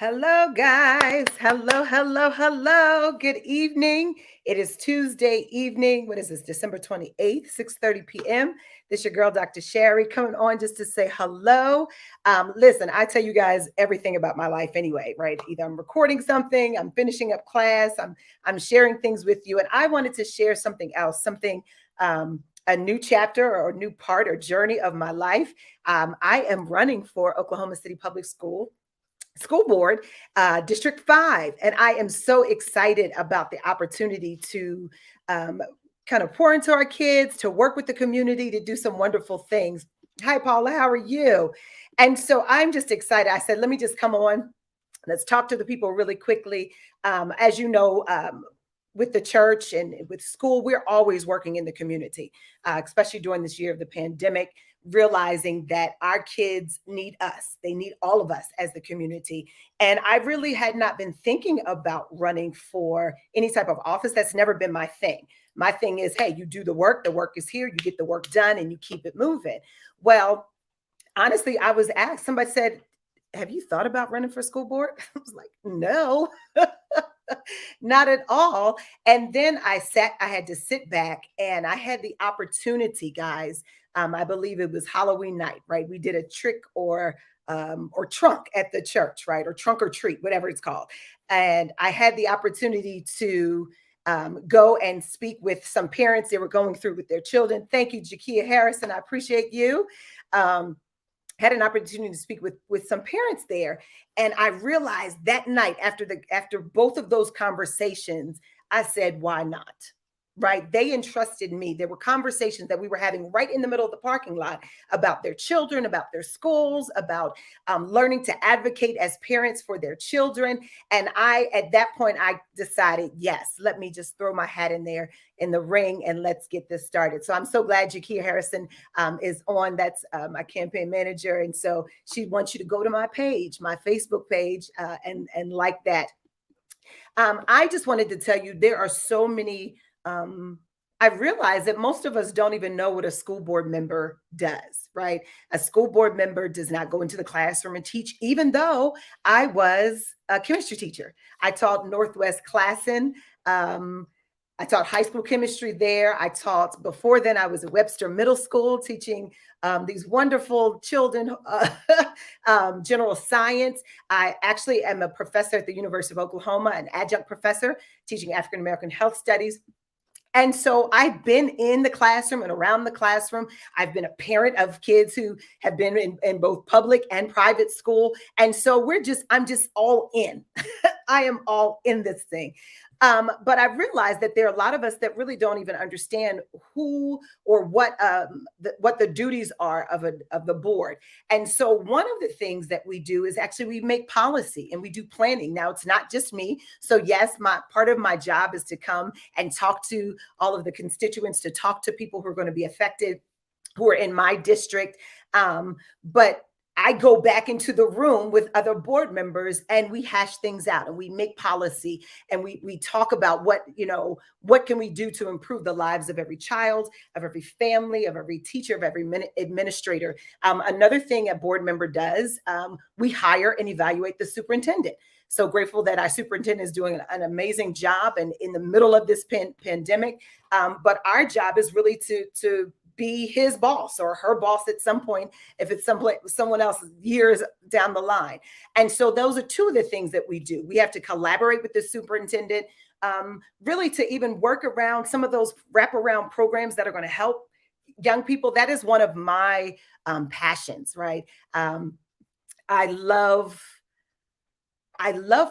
Hello, guys. Hello, hello, hello. Good evening. It is Tuesday evening. What is this? December 28th, 6:30 p.m. This your girl, Dr. Sharri, coming on just to say hello. Listen, I tell you guys everything about my life anyway, right? Either I'm recording something, I'm finishing up class, I'm sharing things with you, and I wanted to share something else, something a new chapter or a new part or journey of my life. I am running for Oklahoma City Public School Board, District 5. And I am so excited about the opportunity to kind of pour into our kids, to work with the community, to do some wonderful things. Hi, Paula, how are you? And so I'm just excited. I said, let me just come on. Let's talk to the people really quickly. As you know, with the church and with school, we're always working in the community, especially during this year of the pandemic, realizing that our kids need us. They need all of us as the community. And I really had not been thinking about running for any type of office. That's never been my thing. My thing is, hey, you do the work is here, you get the work done, and you keep it moving. Well, honestly, I was asked, somebody said, have you thought about running for school board? I was like, no, not at all. And then I had to sit back and I had the opportunity, guys. I believe it was Halloween night, right? We did a trick or trunk at the church, right? Or trunk or treat, whatever it's called. And I had the opportunity to go and speak with some parents they were going through with their children. Thank you, Jakia Harrison. I appreciate you. Had an opportunity to speak with some parents there, and I realized that night after both of those conversations, I said, why not? Right? They entrusted me. There were conversations that we were having right in the middle of the parking lot about their children, about their schools, about learning to advocate as parents for their children. And at that point, I decided, yes, let me just throw my hat in there in the ring and let's get this started. So I'm so glad Jakia Harrison is on. That's my campaign manager. And so she wants you to go to my page, my Facebook page, and like that. I just wanted to tell you, there are so many I realize that most of us don't even know what a school board member does, right? A school board member does not go into the classroom and teach, even though I was a chemistry teacher. I taught Northwest Classen. I taught high school chemistry there. I taught, before then, I was at Webster Middle School teaching these wonderful children general science. I actually am a professor at the University of Oklahoma, an adjunct professor teaching African American health studies. And so I've been in the classroom and around the classroom. I've been a parent of kids who have been in both public and private school. And so I'm just all in. I am all in this thing. But I've realized that there are a lot of us that really don't even understand who or what the duties are of the board. And so one of the things that we do is actually we make policy and we do planning. Now, it's not just me. So yes, part of my job is to come and talk to all of the constituents, to talk to people who are going to be affected, who are in my district. But I go back into the room with other board members and we hash things out and we make policy and we talk about what can we do to improve the lives of every child, of every family, of every teacher, of every administrator. Another thing a board member does, we hire and evaluate the superintendent. So grateful that our superintendent is doing an amazing job and in the middle of this pandemic. But our job is really to be his boss or her boss at some point, if it's someone else years down the line. And so those are two of the things that we do. We have to collaborate with the superintendent, really to even work around some of those wraparound programs that are going to help young people. That is one of my passions, right? I love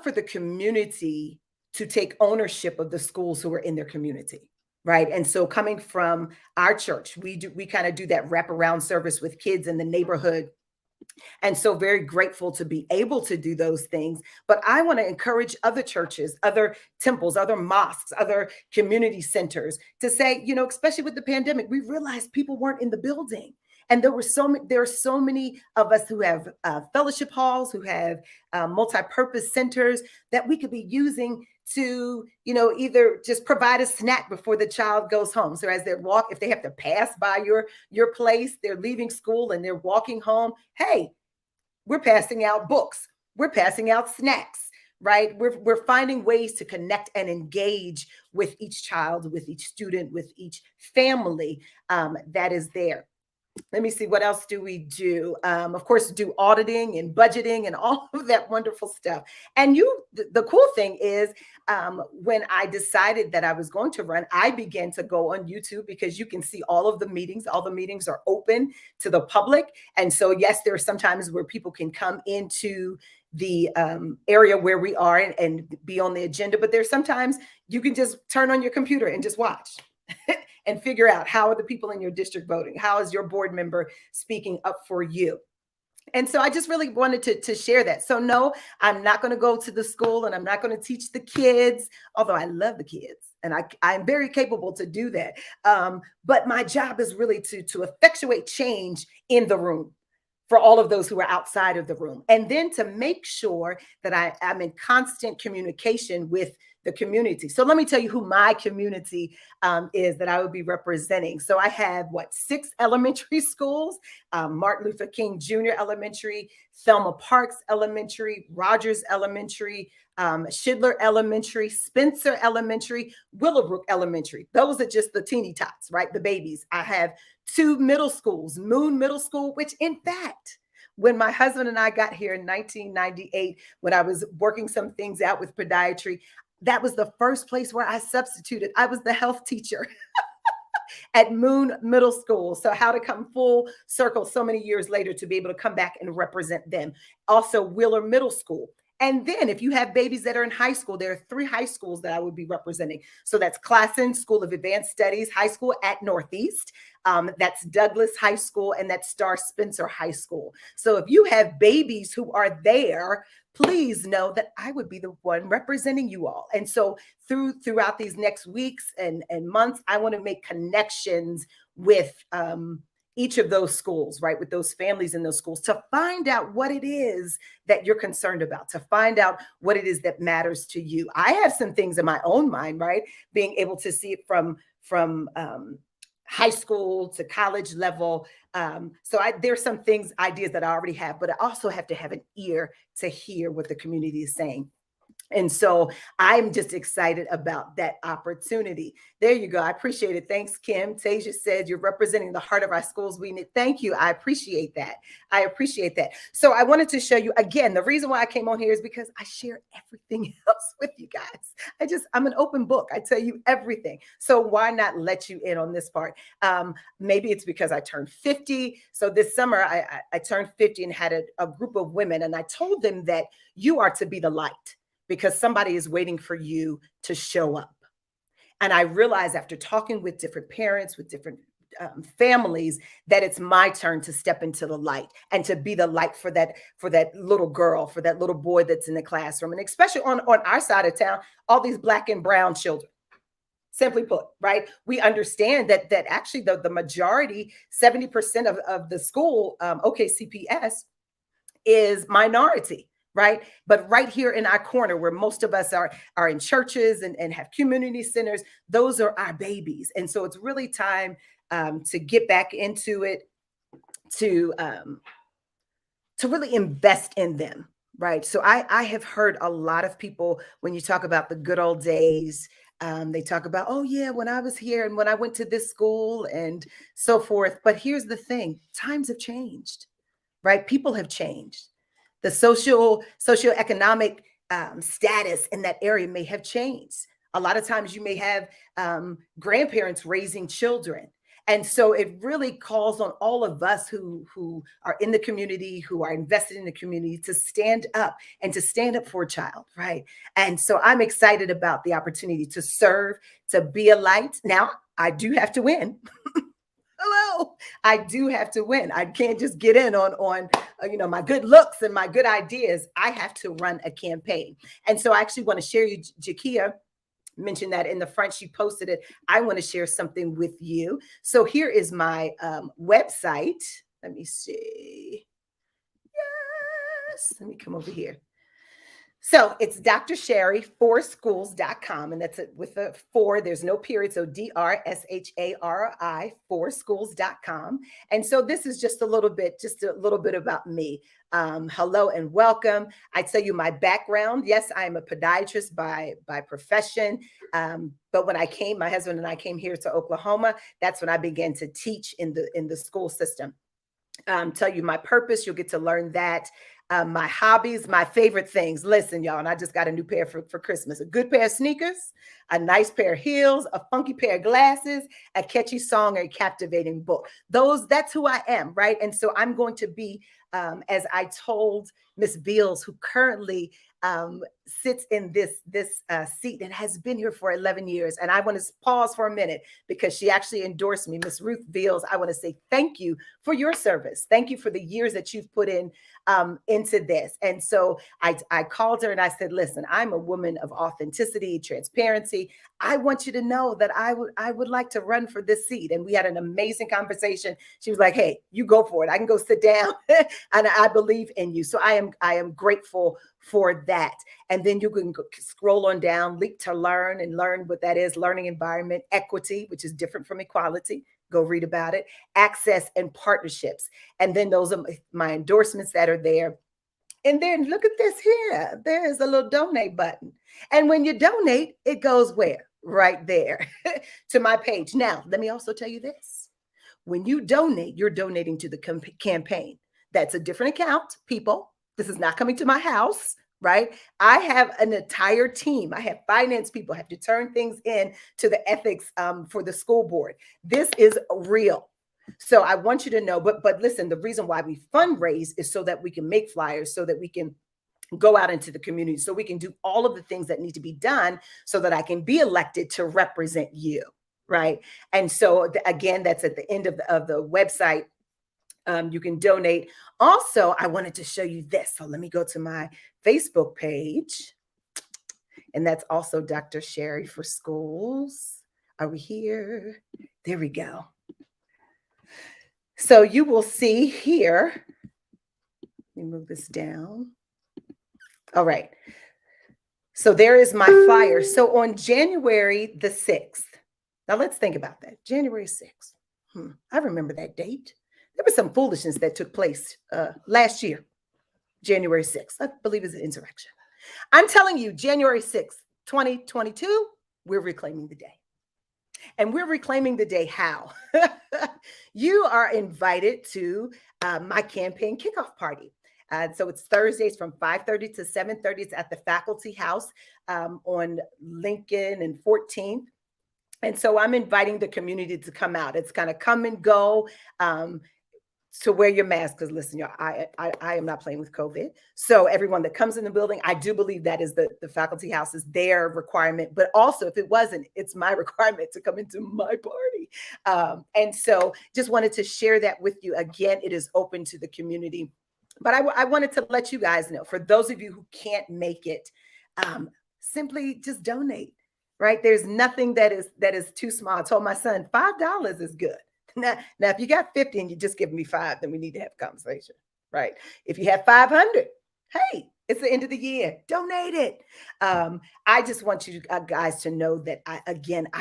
for the community to take ownership of the schools who are in their community. Right. And so coming from our church, we kind of do that wraparound service with kids in the neighborhood. And so very grateful to be able to do those things. But I want to encourage other churches, other temples, other mosques, other community centers to say, especially with the pandemic, we realized people weren't in the building. And there are so many of us who have fellowship halls, who have multi-purpose centers that we could be using to, either just provide a snack before the child goes home. So as if they have to pass by your place, they're leaving school and they're walking home. Hey, we're passing out books. we're passing out snacks, right? We're finding ways to connect and engage with each child, with each student, with each family that is there. Let me see, what else do we do? Of course, do auditing and budgeting and all of that wonderful stuff. And the cool thing is, when I decided that I was going to run, I began to go on YouTube because you can see all of the meetings. All the meetings are open to the public. And so, yes, there are some times where people can come into the area where we are and be on the agenda, but there's sometimes you can just turn on your computer and just watch. And figure out, how are the people in your district voting? How is your board member speaking up for you? And so I just really wanted to share that. So no, I'm not going to go to the school and I'm not going to teach the kids, although I love the kids and I'm very capable to do that. But my job is really to effectuate change in the room for all of those who are outside of the room. And then to make sure that I'm in constant communication with the community. So let me tell you who my community is that I would be representing. So I have 6 elementary schools: Martin Luther King Jr. Elementary, Thelma Parks Elementary, Rogers Elementary, Schindler Elementary, Spencer Elementary, Willowbrook Elementary. Those are just the teeny tots, right? The babies. I have 2 middle schools: Moon Middle School, which in fact, when my husband and I got here in 1998, when I was working some things out with podiatry, that was the first place where I substituted. I was the health teacher at Moon Middle School. So how to come full circle so many years later to be able to come back and represent them. Also Wheeler Middle School. And then if you have babies that are in high school, there are 3 high schools that I would be representing. So that's Classen School of Advanced Studies High School at Northeast. That's Douglas High School, and that's Star Spencer High School. So if you have babies who are there, please know that I would be the one representing you all. And so throughout these next weeks and months, I want to make connections with each of those schools, right? With those families in those schools, to find out what it is that you're concerned about, to find out what it is that matters to you. I have some things in my own mind, right? Being able to see it from high school to college level. So there's some things, ideas that I already have, but I also have to have an ear to hear what the community is saying. And so I'm just excited about that opportunity. There you go. I appreciate it. Thanks, Kim. Tasia said you're representing the heart of our schools. We need. Thank you. I appreciate that. I appreciate that. So I wanted to show you again, the reason why I came on here is because I share everything else with you guys. I'm an open book. I tell you everything. So why not let you in on this part? Maybe it's because I turned 50. So this summer I turned 50 and had a group of women, and I told them that you are to be the light, because somebody is waiting for you to show up. And I realized after talking with different parents, with different families, that it's my turn to step into the light and to be the light for that little girl, for that little boy that's in the classroom. And especially on our side of town, all these Black and brown children. Simply put, right? We understand that actually the majority, 70% of the school, OKCPS, is minority. Right. But right here in our corner, where most of us are in churches and have community centers, those are our babies. And so it's really time to get back into it, to really invest in them. Right. So I have heard a lot of people, when you talk about the good old days, they talk about, oh, yeah, when I was here and when I went to this school and so forth. But here's the thing. Times have changed. Right. People have changed. The socioeconomic status in that area may have changed. A lot of times you may have grandparents raising children. And so it really calls on all of us who are in the community, who are invested in the community, to stand up and to stand up for a child, right? And so I'm excited about the opportunity to serve, to be a light. Now, I do have to win. Hello, I do have to win. I can't just get in on my good looks and my good ideas. I have to run a campaign. And so I actually want to share you, Jakia mentioned that in the front, she posted it. I want to share something with you. So here is my website. Let me see. Yes, let me come over here. So it's Dr. Sharri, 4schools.com, and that's it with a 4. There's no period. So DRSHARRI, 4schools.com. And so this is just a little bit about me. Hello and welcome. I tell you my background. Yes, I am a podiatrist by profession. But when I came, my husband and I came here to Oklahoma. That's when I began to teach in the school system. Tell you my purpose. You'll get to learn that. My hobbies, my favorite things. Listen, y'all, and I just got a new pair for Christmas. A good pair of sneakers, a nice pair of heels, a funky pair of glasses, a catchy song, or a captivating book. That's who I am, right? And so I'm going to be, as I told Miss Beals, who currently sits in this seat and has been here for 11 years. And I want to pause for a minute because she actually endorsed me. Miss Ruth Beals, I want to say thank you for your service. Thank you for the years that you've put into this. And so I called her and I said, listen, I'm a woman of authenticity, transparency. I want you to know that I would like to run for this seat. And we had an amazing conversation. She was like, hey, you go for it. I can go sit down and I believe in you. So I am grateful for that. And then you can scroll on down, leap to learn and learn what that is, learning environment, equity, which is different from equality. Go read about it, access and partnerships. And then those are my endorsements that are there. And then look at this here. There's a little donate button. And when you donate, it goes where? Right there to my page. Now, let me also tell you this. When you donate, you're donating to the campaign. That's a different account, people. This is not coming to my house, right? I have an entire team. I have finance people. I have to turn things in to the ethics for the school board. This is real. So I want you to know, but listen, the reason why we fundraise is so that we can make flyers, so that we can go out into the community, so we can do all of the things that need to be done so that I can be elected to represent you, right? And so again, that's at the end of the website. You can donate. Also, I wanted to show you this. So let me go to my Facebook page. And that's also Dr. Sharri for Schools. Are we here? There we go. So you will see here. Let me move this down. All right. So there is my flyer. So on January the 6th, now let's think about that. January 6th. I remember that date. There was some foolishness that took place last year, January 6th. I believe it's an insurrection. I'm telling you, January 6th, 2022, we're reclaiming the day. And we're reclaiming the day how? You are invited to my campaign kickoff party. So it's Thursdays from 5:30 to 7:30. It's at the Faculty House on Lincoln and 14th. And so I'm inviting the community to come out. It's kind of come and go. To wear your mask, because listen, y'all, I am not playing with COVID. So everyone that comes in the building, I do believe that is the Faculty House is their requirement. But also, if it wasn't, it's my requirement to come into my party. And so just wanted to share that with you. Again, it is open to the community. But I wanted to let you guys know, for those of you who can't make it, simply just donate, right? There's nothing that is too small. I told my son, $5 is good. Now, if you got 50 and you just give me 5, then we need to have a conversation, right? If you have 500, hey, it's the end of the year. Donate it. I just want you guys to know that I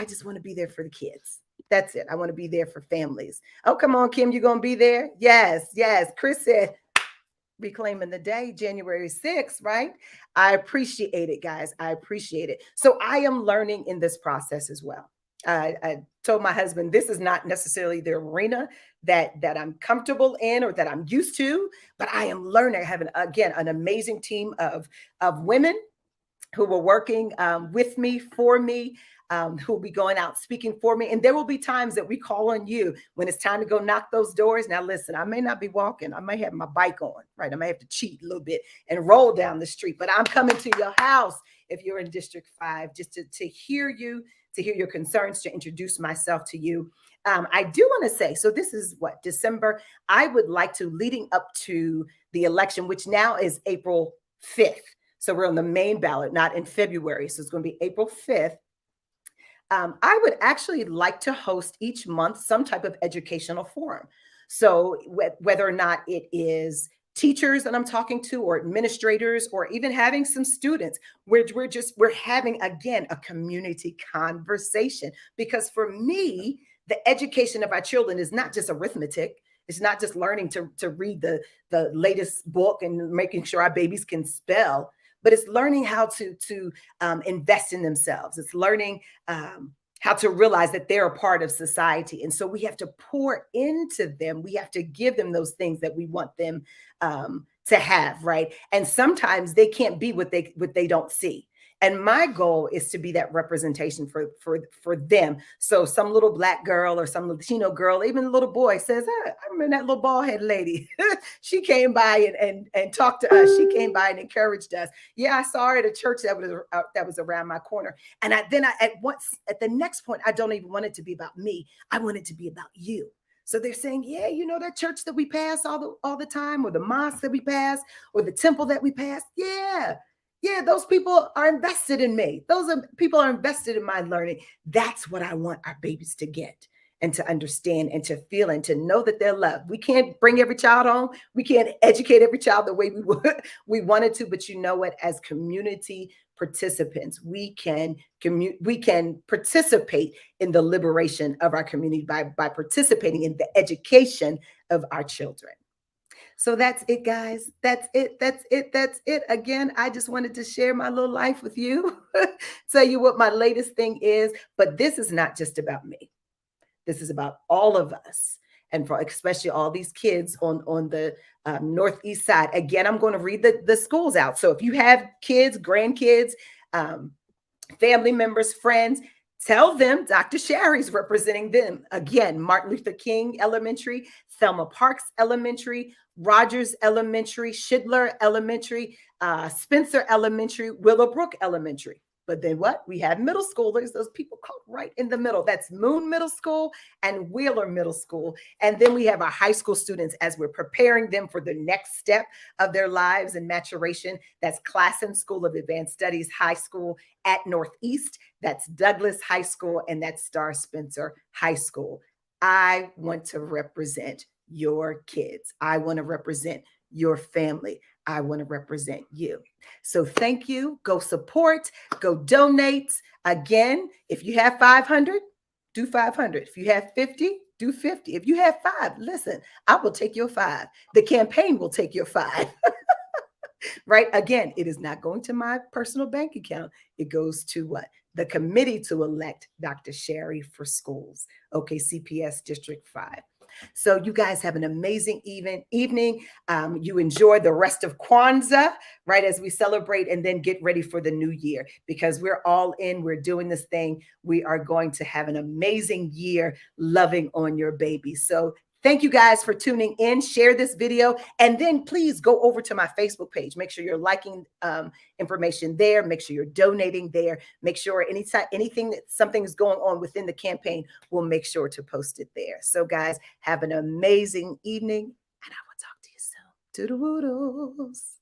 just want to be there for the kids. That's it. I want to be there for families. Oh, come on, Kim, you going to be there? Yes. Chris said, reclaiming the day, January 6th, right? I appreciate it, guys. I appreciate it. So I am learning in this process as well. I told my husband, this is not necessarily the arena that I'm comfortable in or that I'm used to, but I am learning. I have an amazing team of women who were working with me, for me, who will be going out speaking for me. And there will be times that we call on you when it's time to go knock those doors. Now, listen, I may not be walking. I might have my bike on, right? I may have to cheat a little bit and roll down the street, but I'm coming to your house if you're in District 5, just to hear you, to hear your concerns, to introduce myself to you. I do want to say, so this is what, December, I would like to, leading up to the election, which now is April 5th. So we're on the main ballot, not in February. So it's going to be April 5th. I would actually like to host each month some type of educational forum. So whether or not it is teachers that I'm talking to, or administrators, or even having some students, we're having, again, a community conversation. Because for me, the education of our children is not just arithmetic. It's not just learning to read the latest book and making sure our babies can spell, but it's learning how to invest in themselves. It's learning how to realize that they're a part of society. And so we have to pour into them. We have to give them those things that we want them to have, right? And sometimes they can't be what they don't see. And my goal is to be that representation for them. So some little black girl or some Latino girl, even a little boy says, I remember that little bald head lady. She came by and talked to us. She came by and encouraged us. Yeah, I saw her at a church that was around my corner. And at the next point, I don't even want it to be about me. I want it to be about you. So they're saying, yeah, you know, that church that we pass all the time, or the mosque that we pass, or the temple that we pass. Yeah, those people are invested in me. People are invested in my learning. That's what I want our babies to get and to understand and to feel and to know that they're loved. We can't bring every child home. We can't educate every child the way we wanted to. But you know what? As community participants, we can participate in the liberation of our community by participating in the education of our children. So that's it, guys. That's it. That's it. That's it. Again, I just wanted to share my little life with you, tell you what my latest thing is. But this is not just about me. This is about all of us, and for especially all these kids on the northeast side. Again, I'm going to read the schools out. So if you have kids, grandkids, family members, friends, tell them Dr. Sharri's representing them. Again, Martin Luther King Elementary, Thelma Parks Elementary, Rogers Elementary, Schindler Elementary, Spencer Elementary, Willowbrook Elementary. But then what? We have middle schoolers, those people caught right in the middle. That's Moon Middle School and Wheeler Middle School. And then we have our high school students as we're preparing them for the next step of their lives and maturation. That's Classen School of Advanced Studies High School at Northeast. That's Douglas High School, and that's Star Spencer High School. I want to represent your kids. I want to represent your family. I want to represent you. So thank you. Go support, go donate. Again, if you have 500, do 500. If you have 50, do 50. If you have 5, listen, I will take your 5. The campaign will take your 5. Right? Again, it is not going to my personal bank account. It goes to what? The committee to elect Dr. Sharri for schools, OKCPS District 5. So you guys have an amazing evening. You enjoy the rest of Kwanzaa, right, as we celebrate, and then get ready for the new year, because we're all in. We're doing this thing. We are going to have an amazing year loving on your baby. So thank you guys for tuning in. Share this video, and then please go over to my Facebook page. Make sure you're liking information there. Make sure you're donating there. Make sure anything that something is going on within the campaign, we'll make sure to post it there. So guys, have an amazing evening, and I will talk to you soon. Toodle-woodles.